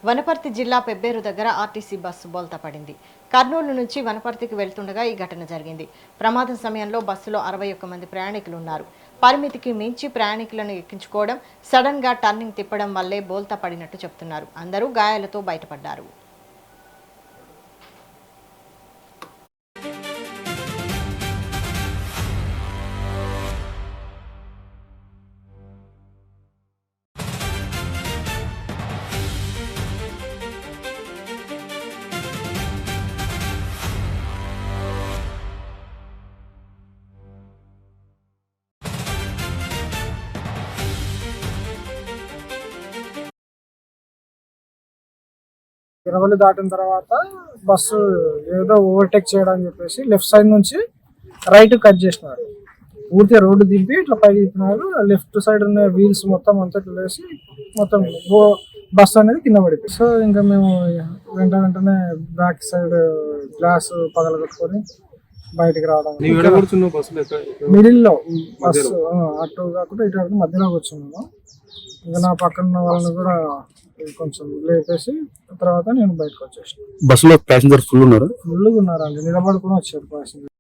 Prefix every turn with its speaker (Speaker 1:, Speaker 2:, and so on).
Speaker 1: వనపర్తి జిల్లా పెబ్బేరు దగ్గర RTC bus బోల్తా పడింది. కర్నూలు నుంచి వనపర్తికి వెళ్తుండగా ఈ ఘటన జరిగింది. ప్రమాదం సమయంలో బస్సులో 61 మంది ప్రయాణికులు ఉన్నారు. పరిమితికి మించి ప్రయాణికులను ఎక్కించుకోవడం, సడన్ గా టర్నింగ్ తిప్పడం వల్లే బోల్తా పడినట్టు చెప్తున్నారు. అందరూ గాయాలతో బయటపడ్డారు.
Speaker 2: ఇరవై దాటిన తర్వాత బస్సు ఏదో ఓవర్టేక్ చేయడానికి చెప్పేసి లెఫ్ట్ సైడ్ నుంచి రైట్ కట్ చేసినారు. పూర్తిగా రోడ్డు దింపి ఇట్లా పైకి తిప్పినారు. లెఫ్ట్ సైడ్ ఉన్న వీల్స్ మొత్తం అంతా ఇట్లా వేసి మొత్తం బస్సు అనేది కింద పడిపోయింది. సో ఇంకా మేము వెంటనే బ్యాక్ సైడ్ గ్లాస్ పగలగొట్టుకొని బయటికి రావడం. మిడిల్ లో బస్సు అటు కాకుండా ఇటు మధ్యలో కూర్చున్నాము. ఇంకా నా పక్కన ఉన్న వాళ్ళని కూడా కొంచెం లేపేసి తర్వాత నేను బయటకు వచ్చేసాను.
Speaker 3: బస్సులో ప్యాసింజర్ ఫుల్ ఉన్నారండి,
Speaker 2: నిలబడుకుని వచ్చారు ప్యాసింజర్.